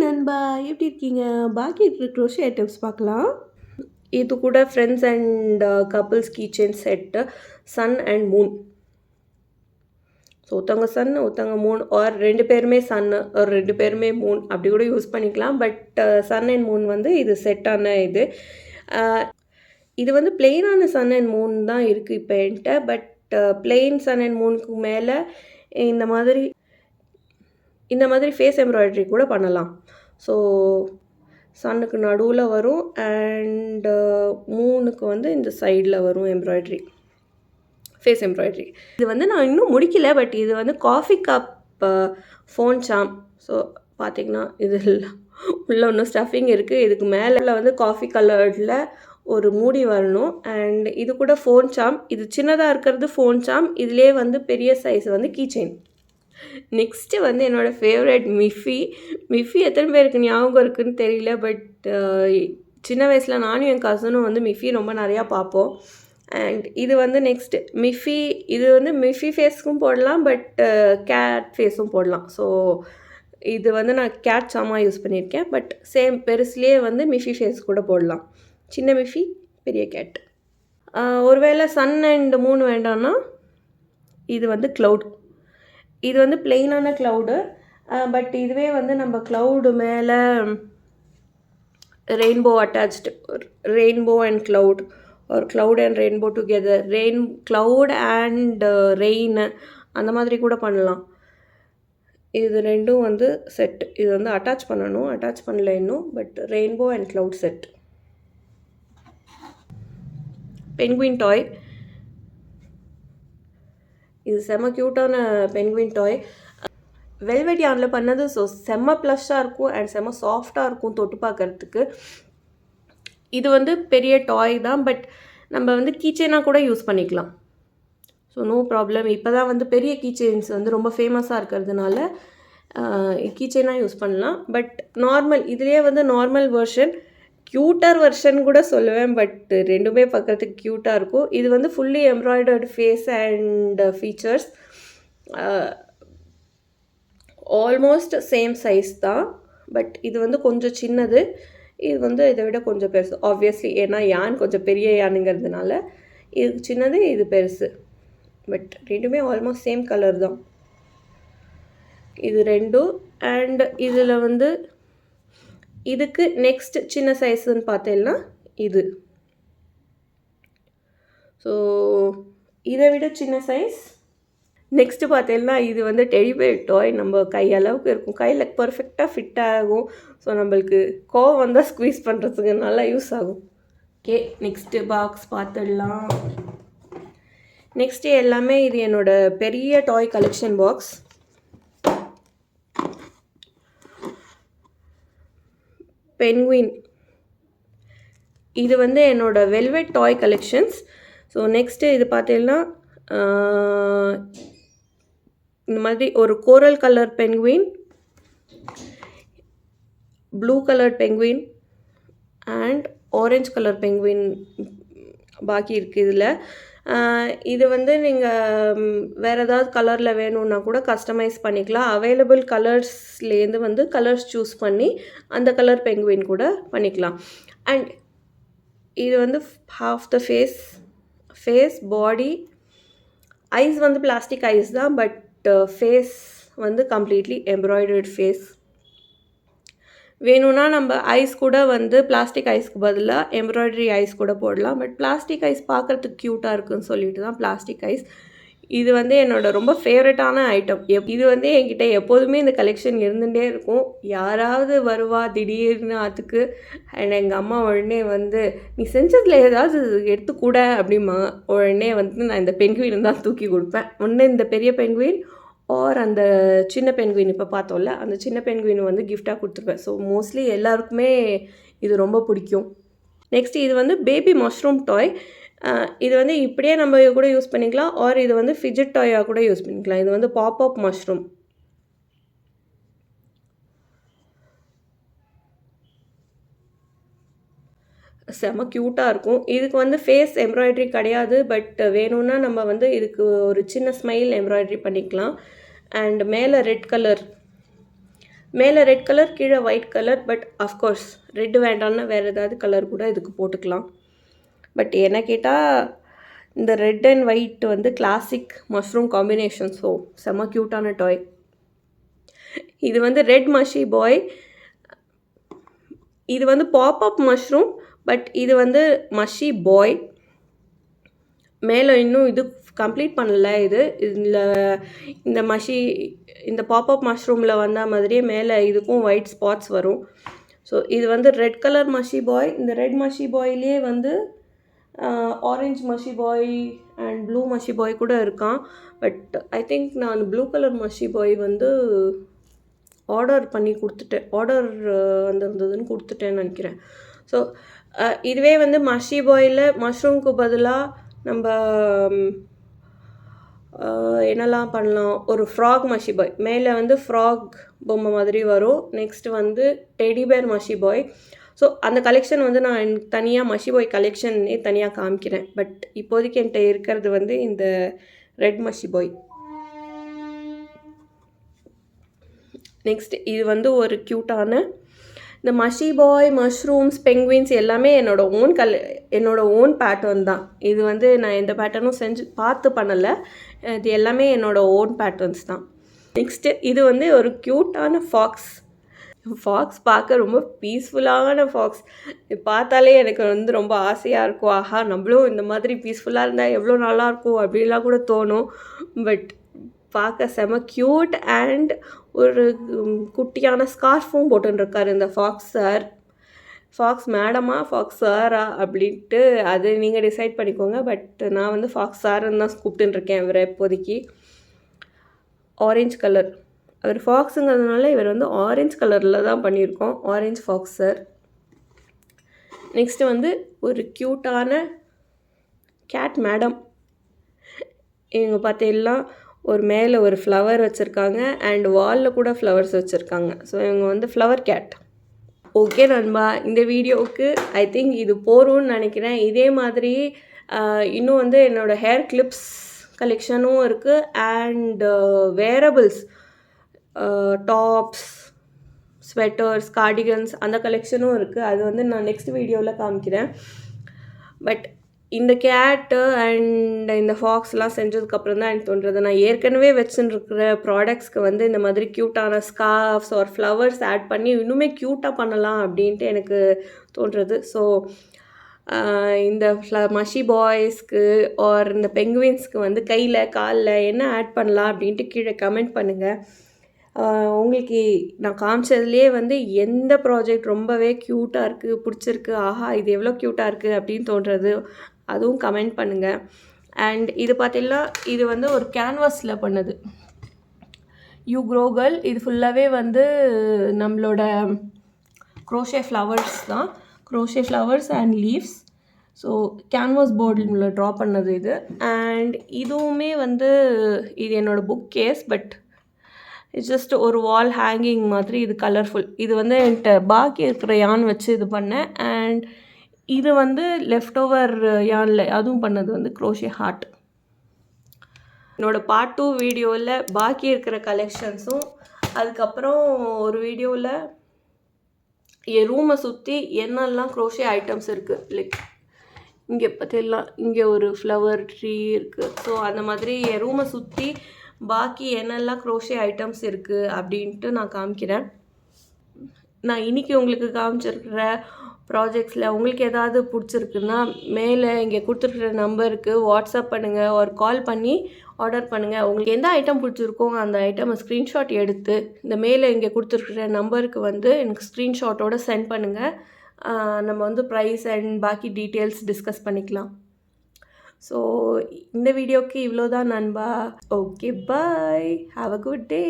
நண்பா எப்படி இருக்கீங்க? பாக்கி இருக்கிற க்ரோஷே ஐட்டம்ஸ் பார்க்கலாம். இது கூட friends and couples keychain set sun and moon. So ஒருத்தவங்க சன் ஒருத்தவங்க மூன் ஆர் 2 பேருமே சன்னு ஒரு 2 பேருமே மூன் அப்படி கூட யூஸ் பண்ணிக்கலாம். பட் சன் அண்ட் மூன் வந்து இது செட்டான இது. இது வந்து பிளெயினான சன் அண்ட் மூன் தான் இருக்குது இப்போ என்கிட்ட. பட் பிளெயின் சன் அண்ட் மூனுக்கு மேலே இந்த மாதிரி இந்த மாதிரி ஃபேஸ் எம்ப்ராய்டரி கூட பண்ணலாம். ஸோ சன்னுக்கு நடுவில் வரும் அண்டு மூனுக்கு வந்து இந்த சைடில் வரும் எம்ப்ராய்டரி, ஃபேஸ் எம்ப்ராய்டரி. இது வந்து நான் இன்னும் முடிக்கல. பட் இது வந்து காஃபி கப் ஃபோன் சாம். ஸோ பார்த்திங்கன்னா இது உள்ள இன்னும் ஸ்டஃபிங் இருக்குது. இதுக்கு மேலே வந்து காஃபி கலரில் ஒரு மூடி வரணும். அண்ட் இது கூட ஃபோன் சாம். இது சின்னதாக இருக்கிறது ஃபோன் சாம். இதிலே வந்து பெரிய சைஸ் வந்து கீச்செயின். நெக்ஸ்ட்டு வந்து என்னோடய ஃபேவரட் மிஃபி எத்தனை பேருக்கு ஞாபகம் இருக்குதுன்னு தெரியல. பட் சின்ன வயசில் நானும் என் கசனும் வந்து மிஃபி ரொம்ப நிறையா பார்ப்போம். அண்ட் இது வந்து நெக்ஸ்ட்டு இது வந்து மிஃபி ஃபேஸ்க்கும் போடலாம். பட் கேட் ஃபேஸும் போடலாம். ஸோ இது வந்து நான் கேட் சாமாக யூஸ் பண்ணியிருக்கேன். பட் சேம் பெருசுலேயே வந்து மிஃபி ஃபேஸ் கூட போடலாம். சின்ன மிஃபி, பெரிய கேட். ஒருவேளை சன் அண்ட் மூன் வேண்டாம்னா இது வந்து க்ளவுட். இது வந்து பிளெயினான க்ளவுடு. பட் இதுவே வந்து நம்ம க்ளவுடு மேலே rainbow attached, rainbow and cloud ஒரு cloud and rainbow together, cloud and rain அந்த மாதிரி கூட பண்ணலாம். இது ரெண்டும் வந்து செட். இது வந்து அட்டாச் பண்ணல இன்னும். But rainbow and cloud set. Penguin toy. இது செம்ம க்யூட்டான பென்குயின் டாய். வெல்வெட் யானில் பண்ணது. ஸோ செம்ம ப்ளஷ்ஷாக இருக்கும் அண்ட் செம்ம சாஃப்டாக இருக்கும் தொட்டு பார்க்குறதுக்கு. இது வந்து பெரிய டாய் தான். பட் நம்ம வந்து கீச்செயினாக கூட யூஸ் பண்ணிக்கலாம். So no problem. இப்போ தான் வந்து பெரிய கீச்செயின்ஸ் வந்து ரொம்ப ஃபேமஸாக இருக்கிறதுனால கீச்செயினாக யூஸ் பண்ணலாம். பட் நார்மல் இதுலேயே வந்து நார்மல் வெர்ஷன், க்யூட்டர் வெர்ஷன் கூட சொல்லுவேன். பட் ரெண்டுமே பார்க்குறதுக்கு க்யூட்டாக இருக்கும். இது வந்து fully embroidered face and features. Almost same size தான். பட் இது வந்து கொஞ்சம் சின்னது. இது வந்து இதை விட கொஞ்சம் பெருசு. ஆப்வியஸ்லி ஏன்னா யான் கொஞ்சம் பெரிய யானுங்கிறதுனால இது சின்னது, இது பெருசு. பட் ரெண்டுமே ஆல்மோஸ்ட் சேம் கலர் தான் இது ரெண்டும். அண்ட் இதில் வந்து இதுக்கு நெக்ஸ்ட் சின்ன சைஸுன்னு பார்த்தேன்னா இது. ஸோ இதை விட சின்ன சைஸ். நெக்ஸ்ட்டு பார்த்தேன்னா இது வந்து டெடிபேர் டாய். நம்ம கையளவுக்கு இருக்கும். கையில் பர்ஃபெக்டாக ஃபிட் ஆகும். ஸோ நம்மளுக்கு கோவம் வந்தால் ஸ்குவீஸ் பண்ணுறதுக்கு நல்லா யூஸ் ஆகும். ஓகே, நெக்ஸ்ட்டு பாக்ஸ் பார்த்துடலாம். நெக்ஸ்ட்டு எல்லாமே இது என்னோடய பெரிய டாய் கலெக்ஷன் பாக்ஸ். பென்குயின். இது வந்து என்னோடய velvet toy collections. So next இது பார்த்தீங்கன்னா இந்த மாதிரி ஒரு coral colour penguin, blue colour penguin and orange colour penguin பாக்கி இருக்குது இதில். இது வந்து நீங்கள் வேறு ஏதாவது கலரில் வேணும்னா கூட கஸ்டமைஸ் பண்ணிக்கலாம். அவைலபிள் கலர்ஸ்லேருந்து வந்து கலர்ஸ் சூஸ் பண்ணி அந்த கலர் பென்குயின் கூட பண்ணிக்கலாம். அண்ட் இது வந்து half the face body, eyes வந்து பிளாஸ்டிக் ஐஸ் தான். பட் ஃபேஸ் வந்து கம்ப்ளீட்லி எம்ப்ராய்டர்ட் ஃபேஸ். வேணும்னா நம்ம ஐஸ் கூட வந்து பிளாஸ்டிக் ஐஸ்க்கு பதிலாக எம்ப்ராய்டரி ஐஸ் கூட போடலாம். பட் பிளாஸ்டிக் ஐஸ் பார்க்குறதுக்கு க்யூட்டாக இருக்குன்னு சொல்லிட்டு தான் பிளாஸ்டிக் ஐஸ். இது வந்து என்னோடய ரொம்ப ஃபேவரட்டான ஐட்டம். இது வந்து என்கிட்ட எப்போதுமே இந்த கலெக்ஷன் இருந்துகிட்டே இருக்கும். யாராவது வருவா திடீர்னு அதுக்கு. அண்ட் எங்கள் அம்மா உடனே வந்து நீ செஞ்சதில் ஏதாவது எடுத்துக்கூட அப்படிமா. உடனே வந்து நான் இந்த பென்குயின் தான் தூக்கி கொடுப்பேன். ஒன்று இந்த பெரிய பென்குயின் ஆர் அந்த சின்ன பென்குயின் இப்போ பார்த்தோம்ல, அந்த சின்ன பென்குயின் வந்து கிஃப்டாக கொடுத்துருப்பேன். ஸோ மோஸ்ட்லி எல்லாருக்குமே இது ரொம்ப பிடிக்கும். நெக்ஸ்ட்டு இது வந்து பேபி மஷ்ரூம் டாய். இது வந்து இப்படியே நம்ம கூட யூஸ் பண்ணிக்கலாம். ஆர் இது வந்து ஃபிஜெட் டாயாக கூட யூஸ் பண்ணிக்கலாம். இது வந்து பாப்அப் மஷ்ரூம். செம க்யூட்டாக இருக்கும். இதுக்கு வந்து ஃபேஸ் எம்ப்ராய்டரி கிடையாது. பட் வேணும்னா நம்ம வந்து இதுக்கு ஒரு சின்ன ஸ்மைல் எம்ப்ராய்டரி பண்ணிக்கலாம். அண்ட் மேலே ரெட் கலர் மேலே ரெட் கலர், கீழே white colour. But of course red வேண்டாம்னா வேறு ஏதாவது கலர் கூட இதுக்கு போட்டுக்கலாம். பட் என்ன கேட்டால் இந்த ரெட் அண்ட் ஒயிட் வந்து கிளாசிக் மஷ்ரூம் காம்பினேஷன். ஸோ செம்ம க்யூட்டான டாய். இது வந்து ரெட் மஷி பாய். இது வந்து பாப்அப் மஷ்ரூம், பட் இது வந்து மஷி பாய். மேலே இன்னும் இது கம்ப்ளீட் பண்ணல. இந்த பாப்அப் மஷ்ரூமில் வந்த மாதிரியே மேலே இதுக்கும் ஒயிட் ஸ்பாட்ஸ் வரும். ஸோ இது வந்து ரெட் கலர் மஷி பாய். இந்த ரெட் மஷி பாய்லேயே வந்து ஆரஞ்ச் மஷி பாய் அண்ட் ப்ளூ மஷி பாய் கூட இருக்கான். பட் ஐ திங்க் நான் ப்ளூ கலர் மஷி பாய் வந்து ஆர்டர் பண்ணி கொடுத்துட்டேன். ஆர்டர் வந்திருந்ததுன்னு கொடுத்துட்டேன்னு நினைக்கிறேன். ஸோ இதுவே வந்து மஷி பாயில் மஷ்ரூம்க்கு பதிலாக நம்ம என்னெல்லாம் பண்ணலாம், ஒரு ஃப்ராக் மஷி பாய். மேலே வந்து ஃப்ராக் பொம்மை மாதிரி வரும். நெக்ஸ்ட்டு வந்து டெடிபேர் மஷி பாய். ஸோ அந்த கலெக்ஷன் வந்து நான் எனக்கு தனியாக மஷி பாய் கலெக்ஷன்னே தனியாக காமிக்கிறேன். பட் இப்போதைக்கு என்கிட்ட இருக்கிறது வந்து இந்த ரெட் மஷி பாய். நெக்ஸ்ட் இது வந்து ஒரு க்யூட்டான இந்த மஷி பாய், மஷ்ரூம்ஸ், பெங்குவின்ஸ் எல்லாமே என்னோட ஓன் பேட்டர்ன் தான். இது வந்து நான் எந்த பேட்டர்னும் செஞ்சு பார்த்து பண்ணலை. இது எல்லாமே என்னோடய ஓன் பேட்டர்ன்ஸ் தான். நெக்ஸ்ட்டு இது வந்து ஒரு க்யூட்டான ஃபாக்ஸ். பார்க்க ரொம்ப பீஸ்ஃபுல்லான ஃபாக்ஸ். பார்த்தாலே எனக்கு வந்து ரொம்ப ஆசையாக இருக்கும். ஆஹா, நம்மளும் இந்த மாதிரி பீஸ்ஃபுல்லாக இருந்தால் எவ்வளோ நல்லாயிருக்கும் அப்படின்லாம் கூட தோணும். பட் பார்க்க செம க்யூட் அண்ட் ஒரு குட்டியான ஸ்கார்ஃபும் போட்டுருக்காரு இந்த ஃபாக்ஸ் சார். ஃபாக்ஸ் மேடமா ஃபாக்ஸ் சாரா அப்படின்ட்டு அது நீங்கள் டிசைட் பண்ணிக்கோங்க. பட் நான் வந்து ஃபாக்ஸ் சாருன்னு தான் கூப்பிட்டுருக்கேன் இவரை இப்போதைக்கு. ஆரஞ்ச் கலர், அவர் ஃபாக்ஸுங்கிறதுனால இவர் வந்து ஆரஞ்ச் கலரில் தான் பண்ணியிருக்கோம். Orange Fox sir. நெக்ஸ்ட்டு வந்து ஒரு க்யூட்டான கேட் மேடம். இவங்க பார்த்தீங்கன்னா ஒரு மேலே ஒரு ஃப்ளவர் வச்சுருக்காங்க அண்ட் வாலில் கூட ஃப்ளவர்ஸ் வச்சுருக்காங்க. ஸோ இவங்க வந்து ஃப்ளவர் கேட். ஓகே நண்பா, இந்த வீடியோவுக்கு ஐ திங்க் இது போரும்னு நினைக்கிறேன். இதே மாதிரி இன்னும் வந்து என்னோடய ஹேர் கிளிப்ஸ் கலெக்ஷனும் இருக்குது and wearables, tops, sweaters, cardigans அந்த கலெக்ஷனும் இருக்குது. அது வந்து நான் நெக்ஸ்ட் வீடியோவில் காமிக்கிறேன். பட் இந்த கேட்டு அண்ட் இந்த ஃபாக்ஸ்லாம் செஞ்சதுக்கப்புறம் தான் எனக்கு தோன்றுறது, நான் ஏற்கனவே வச்சுருக்கிற ப்ராடக்ட்ஸ்க்கு வந்து இந்த மாதிரி க்யூட்டான ஸ்கார்ஃப்ஸ் ஆர் ஃப்ளவர்ஸ் ஆட் பண்ணி இன்னுமே க்யூட்டாக பண்ணலாம் அப்படின்ட்டு எனக்கு தோன்றுறது. ஸோ இந்த மஷி பாய்ஸ்க்கு ஆர் இந்த பெங்குவின்ஸ்க்கு வந்து கையில் காலில் என்ன ஆட் பண்ணலாம் அப்படின்ட்டு கீழே கமெண்ட் பண்ணுங்கள். உங்களுக்கு நான் காமிச்சதுலேயே வந்து எந்த ப்ராஜெக்ட் ரொம்பவே க்யூட்டாக இருக்குது, பிடிச்சிருக்கு, ஆஹா இது எவ்வளோ க்யூட்டாக இருக்குது அப்படின்னு தோன்றுறது அதுவும் கமெண்ட் பண்ணுங்கள். அண்ட் இது பார்த்தீங்கன்னா இது வந்து ஒரு கேன்வாஸில் பண்ணது யூ க்ரோ கேர்ள். இது ஃபுல்லாகவே வந்து நம்மளோட க்ரோஷே ஃப்ளவர்ஸ் தான். Crochet flowers and leaves. So canvas போர்டில் ட்ரா பண்ணது இது. அண்ட் இதுவுமே வந்து இது என்னோடய book case. But it's just ஒரு வால் ஹேங்கிங் மாதிரி. இது கலர்ஃபுல். இது வந்து என்கிட்ட பாக்கி இருக்கிற யான் வச்சு இது பண்ணேன். அண்ட் இது வந்து லெஃப்ட் ஓவர் யானில் அதுவும் பண்ணது வந்து க்ரோஷே ஹார்ட். என்னோடய பார்ட் 2 வீடியோவில் பாக்கி இருக்கிற கலெக்ஷன்ஸும், அதுக்கப்புறம் ஒரு வீடியோவில் என் ரூமை சுற்றி என்னெல்லாம் க்ரோஷே ஐட்டம்ஸ் இருக்குது, லைக் இங்கே பார்த்தீங்கன்னா இங்கே ஒரு ஃப்ளவர் ட்ரீ இருக்குது. ஸோ அந்த மாதிரி என் ரூமை சுற்றி பாக்கி என்னெல்லாம் க்ரோஷே ஐட்டம்ஸ் இருக்குது அப்படின்ட்டு நான் காமிக்கிறேன். நான் இன்றைக்கி உங்களுக்கு காமிச்சிருக்கிற ப்ராஜெக்ட்ஸில் உங்களுக்கு ஏதாவது பிடிச்சிருக்குன்னா மேலே இங்கே கொடுத்துருக்குற நம்பருக்கு வாட்ஸ்அப் பண்ணுங்கள் ஒரு கால் பண்ணி ஆர்டர் பண்ணுங்கள். உங்களுக்கு எந்த ஐட்டம் பிடிச்சிருக்கோ அந்த ஐட்டமை ஸ்க்ரீன்ஷாட் எடுத்து இந்த மேலே இங்கே கொடுத்துருக்குற நம்பருக்கு வந்து எனக்கு ஸ்க்ரீன்ஷாட்டோடு சென்ட் பண்ணுங்கள். நம்ம வந்து ப்ரைஸ் அண்ட் பாக்கி டீட்டெயில்ஸ் டிஸ்கஸ் பண்ணிக்கலாம். ஸோ இந்த வீடியோக்கு இவ்வளோ தான் நண்பா. Okay, bye, have a good day.